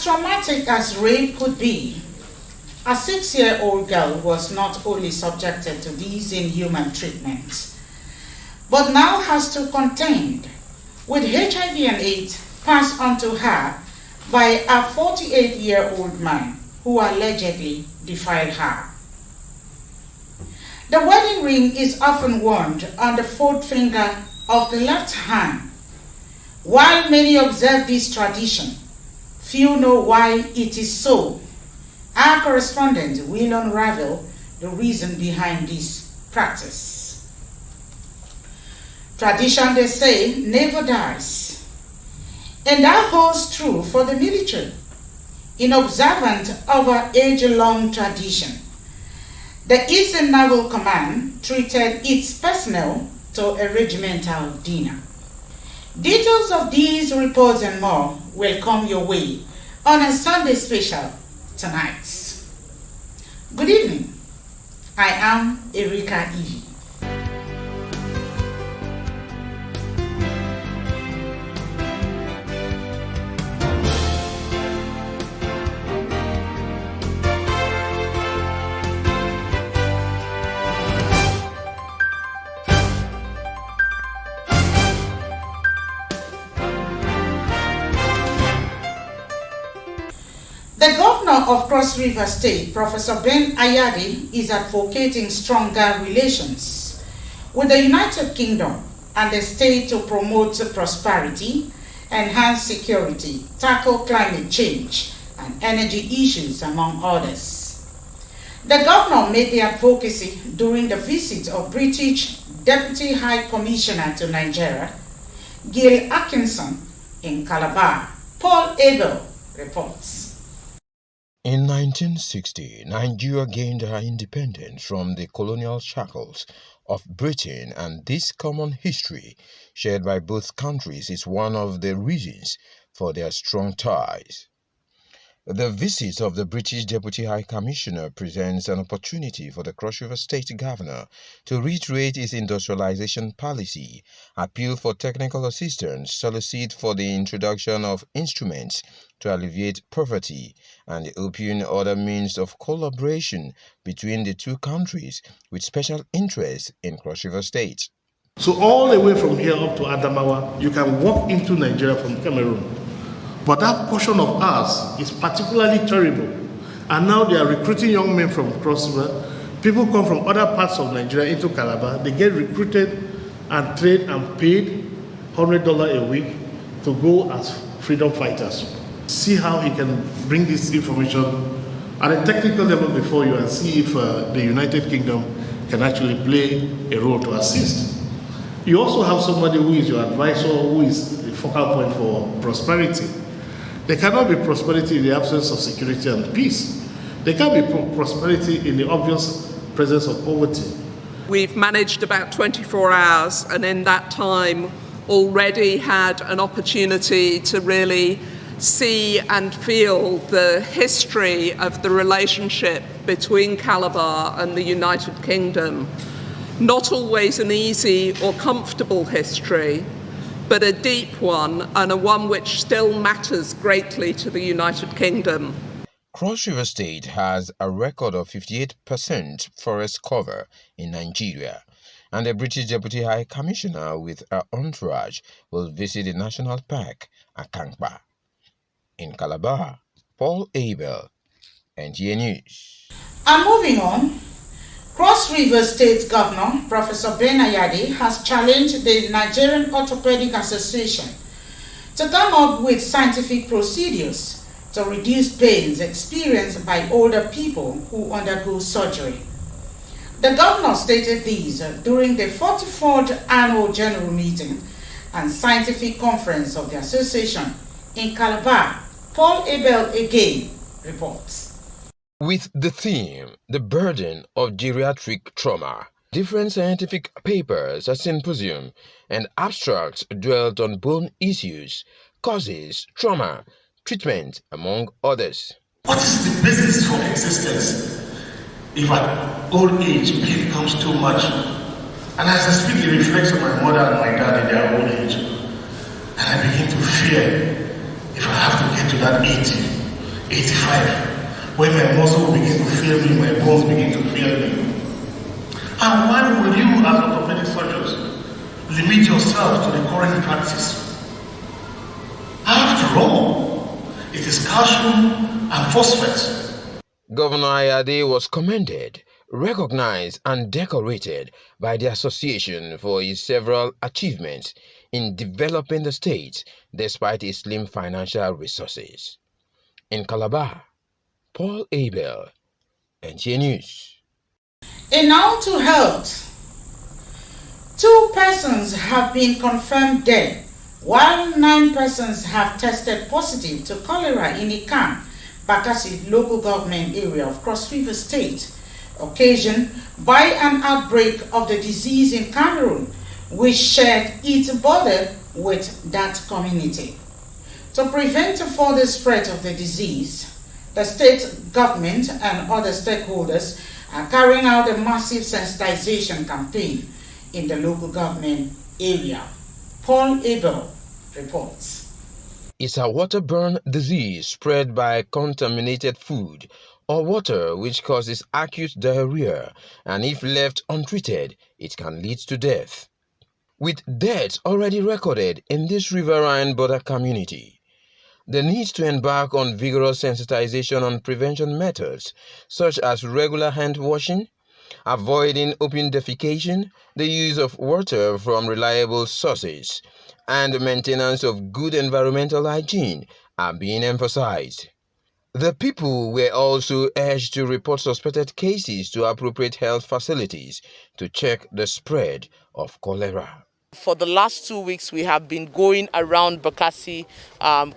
traumatic as rape could be, a 6-year-old girl was not only subjected to these inhuman treatments, but now has to contend with HIV and AIDS passed on to her by a 48-year-old man who allegedly defiled her. The wedding ring is often worn on the fourth finger of the left hand. While many observe this tradition, few know why it is so. Our correspondent will unravel the reason behind this practice. Tradition, they say, never dies. And that holds true for the military. In observance of an age-long tradition, the Eastern Naval Command treated its personnel to a regimental dinner. Details of these reports and more will come your way on a Sunday special tonight. Good evening. I am Erika Ivy. The governor of Cross River State, Professor Ben Ayade, is advocating stronger relations with the United Kingdom and the state to promote prosperity, enhance security, tackle climate change and energy issues, among others. The governor made the advocacy during the visit of British Deputy High Commissioner to Nigeria, Gil Atkinson, in Calabar. Paul Abel reports. In 1960, Nigeria gained her independence from the colonial shackles of Britain, and this common history shared by both countries is one of the reasons for their strong ties. The visit of the British Deputy High Commissioner presents an opportunity for the Cross River State Governor to reiterate his industrialization policy, appeal for technical assistance, solicit for the introduction of instruments to alleviate poverty, and open other means of collaboration between the two countries with special interest in Cross River State. So all the way from here up to Adamawa, you can walk into Nigeria from Cameroon. But that portion of ours is particularly terrible. And now they are recruiting young men from Cross River. People come from other parts of Nigeria into Calabar. They get recruited and trained and paid $100 a week to go as freedom fighters. See how he can bring this information at a technical level before you and see if the United Kingdom can actually play a role to assist. You also have somebody who is your advisor, who is the focal point for prosperity. There cannot be prosperity in the absence of security and peace. There can be prosperity in the obvious presence of poverty. We've managed about 24 hours, and in that time already had an opportunity to really see and feel the history of the relationship between Calabar and the United Kingdom. Not always an easy or comfortable history, but a deep one, and a one which still matters greatly to the United Kingdom. Cross River State has a record of 58% forest cover in Nigeria, and the British Deputy High Commissioner with her entourage will visit the National Park at Kankpa. In Calabar, Paul Abel, NTA News. And moving on, Cross River State Governor Professor Ben Ayade has challenged the Nigerian Orthopedic Association to come up with scientific procedures to reduce pains experienced by older people who undergo surgery. The governor stated these during the 44th Annual General Meeting and Scientific Conference of the Association in Calabar. Paul Abel again reports. With the theme, The Burden of Geriatric Trauma, different scientific papers, a symposium, and abstracts dwelt on bone issues, causes, trauma, treatment, among others. What is the basis for existence if at old age pain becomes too much? And as I speak, it reflects on my mother and my dad in their old age. And I begin to fear if I have to get to that 80 85, when my muscle begin to fail me, my bones begin to fail me. And why will you, as orthopedic surgeons, limit yourself to the current practice? After all, it is calcium and phosphate. Governor Ayade was commended, recognized and decorated by the association for his several achievements in developing the state despite its slim financial resources. In Calabar, Paul Abel, Nta News. And now to health. 2 persons have been confirmed dead, while 9 persons have tested positive to cholera in Ikang, Bakassi local government area of Cross River State, occasioned by an outbreak of the disease in Cameroon, which shared its border with that community. To prevent a further spread of the disease, the state government and other stakeholders are carrying out a massive sensitization campaign in the local government area. Paul Abel reports. It's a waterborne disease spread by contaminated food or water which causes acute diarrhea, and if left untreated, it can lead to death. With deaths already recorded in this riverine border community, the need to embark on vigorous sensitization on prevention methods such as regular hand washing, avoiding open defecation, the use of water from reliable sources, and the maintenance of good environmental hygiene are being emphasized. The people were also urged to report suspected cases to appropriate health facilities to check the spread of cholera. For the last 2 weeks, we have been going around Bakassi,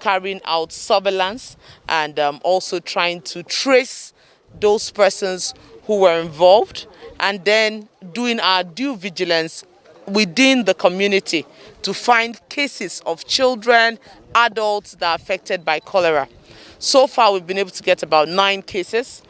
carrying out surveillance and also trying to trace those persons who were involved, and then doing our due vigilance within the community to find cases of children, adults that are affected by cholera. So far, we've been able to get about 9 cases.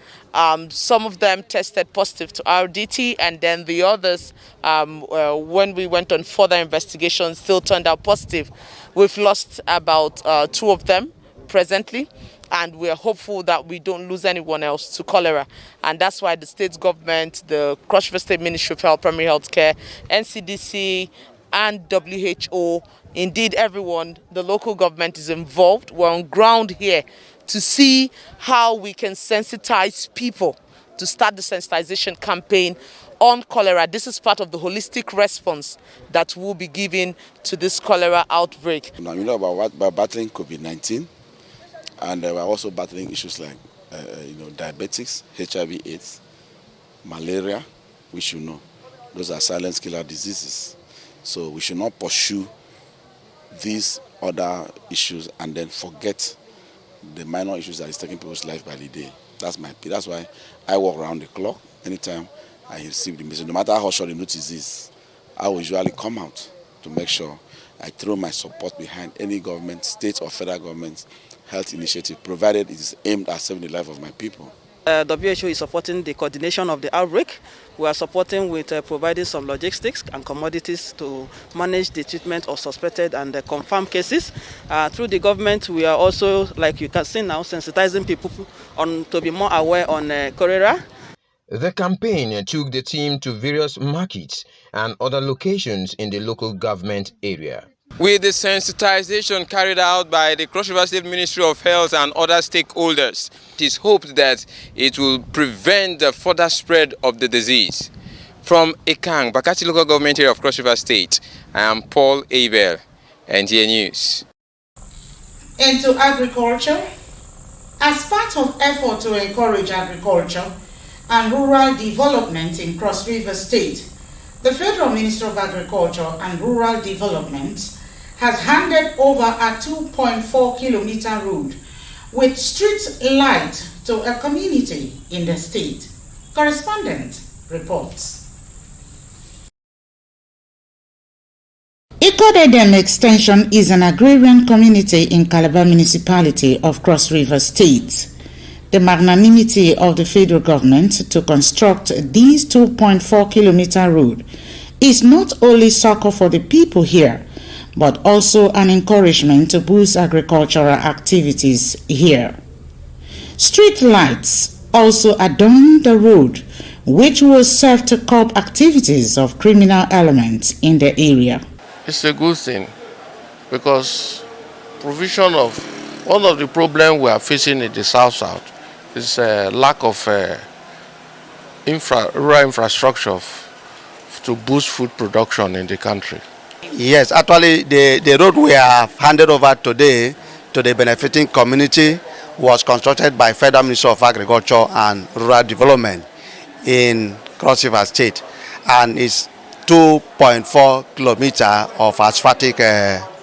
Some of them tested positive to RDT, and then the others, when we went on further investigation, still turned out positive. We've lost about 2 of them presently, and we're hopeful that we don't lose anyone else to cholera. And that's why the state government, the Cross River State Ministry of Health, Primary Health Care, NCDC, and WHO, indeed everyone, the local government is involved. We're on ground here to see how we can sensitize people to start the sensitization campaign on cholera. This is part of the holistic response that we'll be giving to this cholera outbreak. Now, you know about battling COVID-19, and we're also battling issues like diabetics, HIV/AIDS, malaria, which you know, those are silent killer diseases. So we should not pursue these other issues and then forget the minor issues that is taking people's life by the day. That's why I walk around the clock. Anytime I receive the message, no matter how short the notice is, I will usually come out to make sure I throw my support behind any government, state or federal government health initiative, provided it is aimed at saving the life of my people. WHO is supporting the coordination of the outbreak. We are supporting with providing some logistics and commodities to manage the treatment of suspected and confirmed cases. Through the government, we are also, like you can see now, sensitizing people to be more aware on cholera. The campaign took the team to various markets and other locations in the local government area. With the sensitization carried out by the Cross River State Ministry of Health and other stakeholders, it is hoped that it will prevent the further spread of the disease. From Ikang, Bakassi local government area of Cross River State, I am Paul Abel, Nta News. Into agriculture. As part of effort to encourage agriculture and rural development in Cross River State, the Federal Ministry of Agriculture and Rural Development has handed over a 2.4-kilometer road with street light to a community in the state. Correspondent reports. Ikodedem Extension is an agrarian community in Calabar municipality of Cross River State. The magnanimity of the federal government to construct this 2.4-kilometer road is not only succor for the people here, but also an encouragement to boost agricultural activities here. Street lights also adorn the road, which will serve to curb activities of criminal elements in the area. It's a good thing because provision of one of the problems we are facing in the South is lack of rural infrastructure to boost food production in the country. Yes, actually the road we have handed over today to the benefiting community was constructed by Federal Ministry of Agriculture and Rural Development in Cross River State, and it's 2.4 kilometers of asphaltic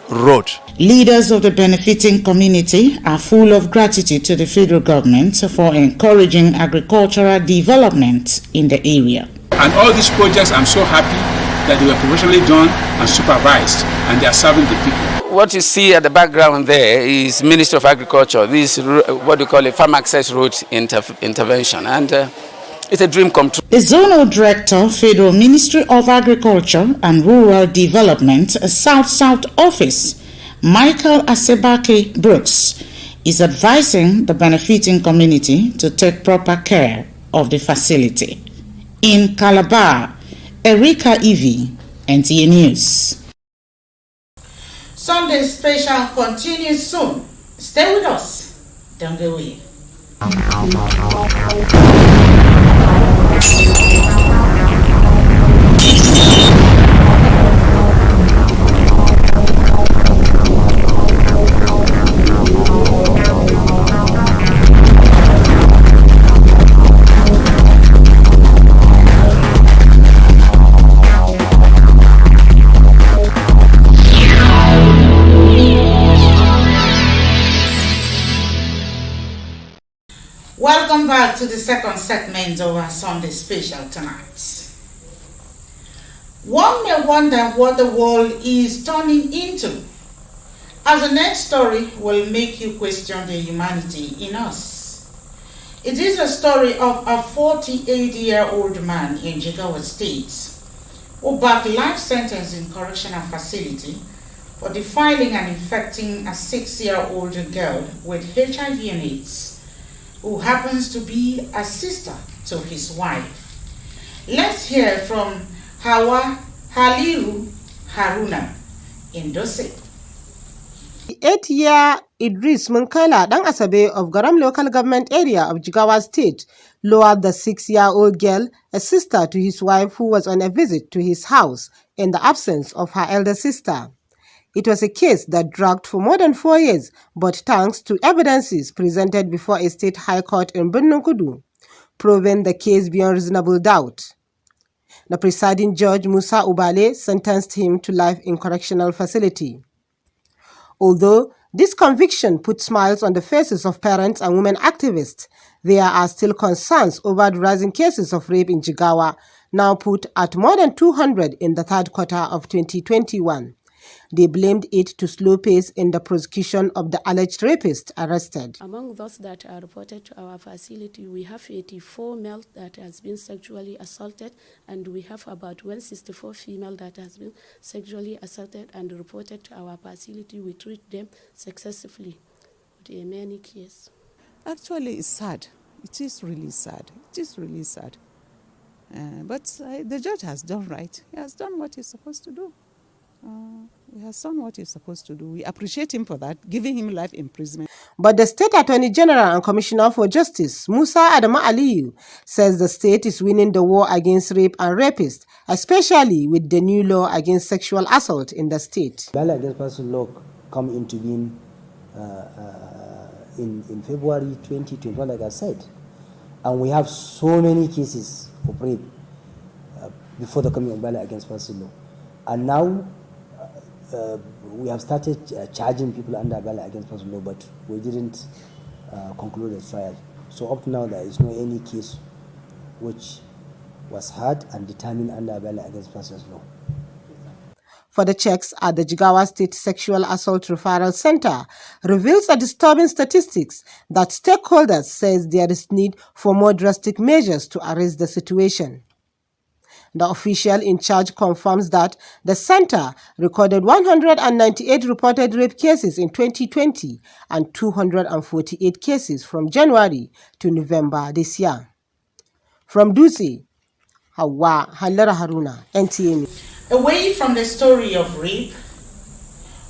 road. Leaders of the benefiting community are full of gratitude to the federal government for encouraging agricultural development in the area. And all these projects, I'm so happy that they were professionally done and supervised, and they are serving the people. What you see at the background there is Ministry of Agriculture. This is what we call a farm access road intervention, and it's a dream come true. The Zonal Director, Federal Ministry of Agriculture and Rural Development, South Office, Michael Asebake Brooks, is advising the benefiting community to take proper care of the facility. In Calabar, Erika Evie, NTA News. Sunday Special continues soon. Stay with us. Don't go away. Welcome back to the second segment of our Sunday Special tonight. One may wonder what the world is turning into, as the next story will make you question the humanity in us. It is a story of a 48-year-old man in Jigawa State who backed life sentence in correctional facility for defiling and infecting a 6-year-old girl with HIV and AIDS, who happens to be a sister to his wife. Let's hear from Hawa Haliru Haruna in Dose. The 8-year Idris Munkala Dan Asabe of Garam local government area of Jigawa State lowered the 6-year-old girl, a sister to his wife who was on a visit to his house in the absence of her elder sister. It was a case that dragged for more than 4 years, but thanks to evidences presented before a state high court in Birnin Kudu, proving the case beyond reasonable doubt. The presiding judge, Musa Ubale, sentenced him to life in correctional facility. Although this conviction put smiles on the faces of parents and women activists, there are still concerns over the rising cases of rape in Jigawa, now put at more than 200 in the third quarter of 2021. They blamed it to slow pace in the prosecution of the alleged rapist arrested. Among those that are reported to our facility, we have 84 males that has been sexually assaulted, and we have about 164 female that has been sexually assaulted and reported to our facility. We treat them successfully with many cases. Actually, it's sad. It is really sad. It is really sad. But the judge has done right. He has done what he's supposed to do. He has done what he's supposed to do. We appreciate him for that, giving him life imprisonment. But the State Attorney General and Commissioner for Justice, Musa Adama Aliyu, says the state is winning the war against rape and rapists, especially with the new law against sexual assault in the state. Violence against person law come into being in February 2021, like I said. And we have so many cases of rape before the coming of violence against person law. And now we have started charging people under violence against person law, but we didn't conclude the trial. So up to now, there is no any case which was heard and determined under violence against persons law. For the checks at the Jigawa State Sexual Assault Referral Center reveals a disturbing statistics that stakeholders says there is need for more drastic measures to arrest the situation. The official in charge confirms that the center recorded 198 reported rape cases in 2020 and 248 cases from January to November this year. From Dutse, Hawa Hallara Haruna, NTA News. Away from the story of rape,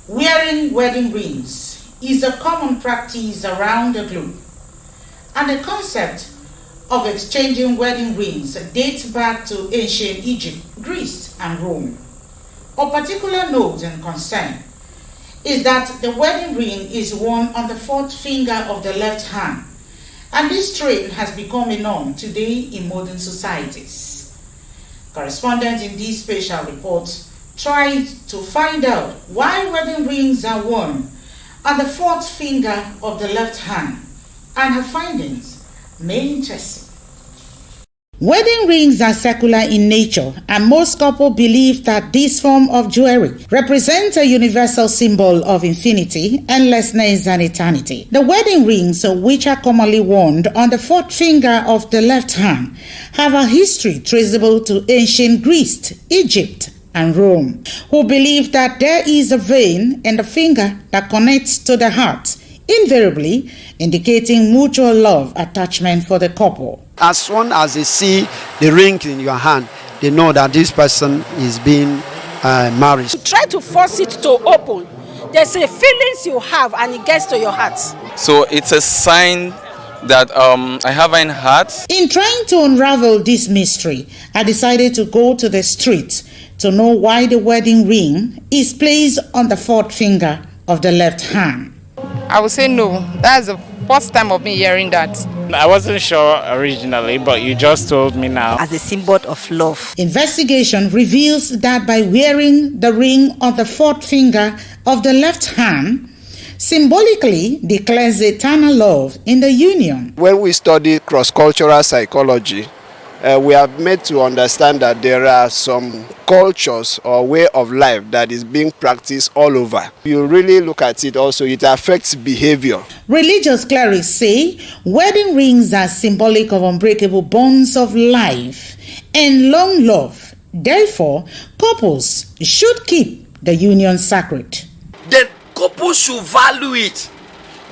wearing wedding rings is a common practice around the globe, and the concept of exchanging wedding rings dates back to ancient Egypt, Greece, and Rome. Of particular note and concern is that the wedding ring is worn on the fourth finger of the left hand, and this trait has become a norm today in modern societies. Correspondents in this special report tried to find out why wedding rings are worn on the fourth finger of the left hand, and her findings may interest you. Wedding rings are secular in nature, and most couples believe that this form of jewelry represents a universal symbol of infinity, endlessness, and eternity. The wedding rings, which are commonly worn on the fourth finger of the left hand, have a history traceable to ancient Greece, Egypt, and Rome, who believed that there is a vein in the finger that connects to the heart, invariably indicating mutual love attachment for the couple. As soon as they see the ring in your hand, they know that this person is being married. Try to force it to open. There's a feelings you have and it gets to your heart. So it's a sign that I have an heart. In trying to unravel this mystery, I decided to go to the street to know why the wedding ring is placed on the fourth finger of the left hand. I would say no. That's the first time of me hearing that. I wasn't sure originally, but you just told me now. As a symbol of love. Investigation reveals that by wearing the ring on the fourth finger of the left hand, symbolically declares eternal love in the union. When we study cross-cultural psychology, we have made to understand that there are some cultures or way of life that is being practiced all over. You really look at it also, it affects behavior. Religious clerics say wedding rings are symbolic of unbreakable bonds of life and long love. Therefore, couples should keep the union sacred. The couple should value it.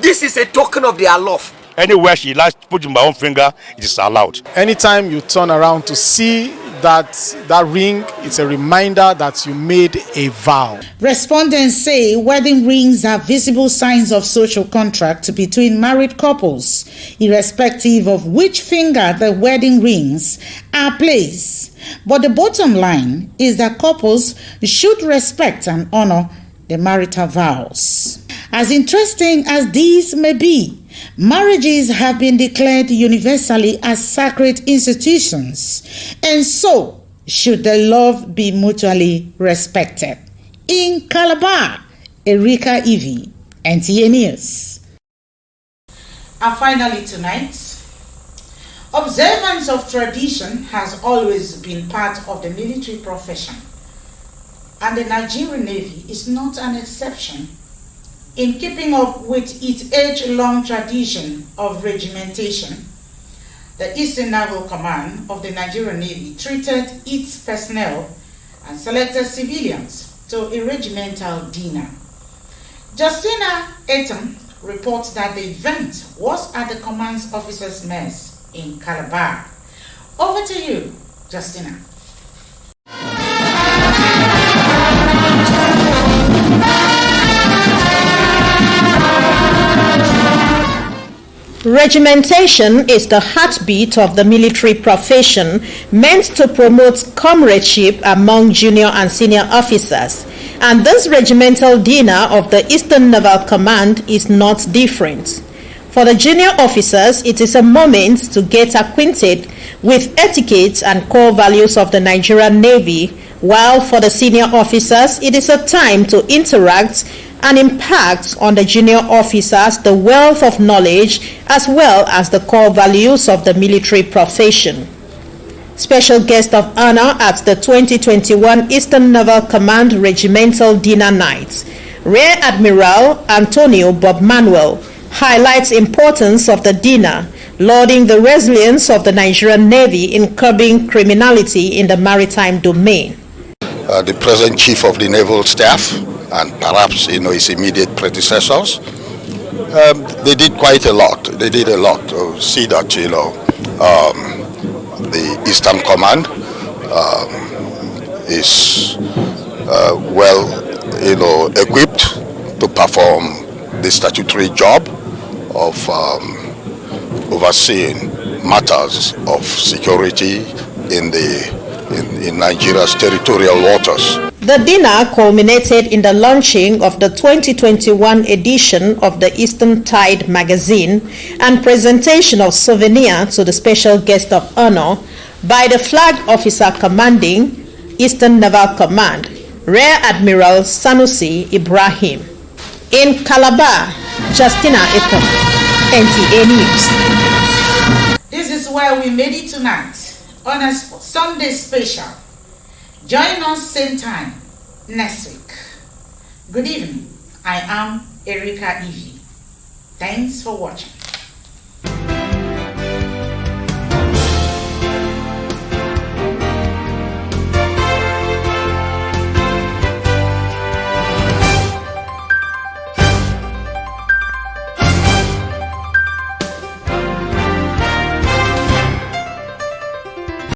This is a token of their love. Anywhere she likes to put in my own finger, it is allowed. Anytime you turn around to see that ring, it's a reminder that you made a vow. Respondents say wedding rings are visible signs of social contract between married couples, irrespective of which finger the wedding rings are placed. But the bottom line is that couples should respect and honor the marital vows. As interesting as these may be, marriages have been declared universally as sacred institutions, and so should the love be mutually respected. In Calabar, Erika Ivy, NTA News. And finally tonight, observance of tradition has always been part of the military profession, and the Nigerian Navy is not an exception. In keeping up with its age-long tradition of regimentation, the Eastern Naval Command of the Nigerian Navy treated its personnel and selected civilians to a regimental dinner. Justina Etam reports that the event was at the command's officers' mess in Calabar. Over to you, Justina. Regimentation is the heartbeat of the military profession, meant to promote comradeship among junior and senior officers. And this regimental dinner of the Eastern Naval Command is not different. For the junior officers, it is a moment to get acquainted with etiquette and core values of the Nigerian Navy, while for the senior officers, it is a time to interact and impact on the junior officers the wealth of knowledge as well as the core values of the military profession. Special guest of honor at the 2021 Eastern Naval Command Regimental Dinner Night, Rear Admiral Antonio Bob Manuel, highlights importance of the dinner lauding the resilience of the Nigerian Navy in curbing criminality in the maritime domain. The present Chief of the Naval Staff and perhaps his immediate predecessors, they did quite a lot. They did a lot to see that the Eastern Command is well equipped to perform the statutory job of overseeing matters of security in Nigeria's territorial waters. The dinner culminated in the launching of the 2021 edition of the Eastern Tide magazine and presentation of souvenir to the special guest of honor by the flag officer commanding Eastern Naval Command, Rear Admiral Sanusi Ibrahim. In Calabar, Justina Etom, NTA News. This is where we made it tonight on a Sunday special. Join us same time next week. Good evening. I am Erika Evie. Thanks for watching.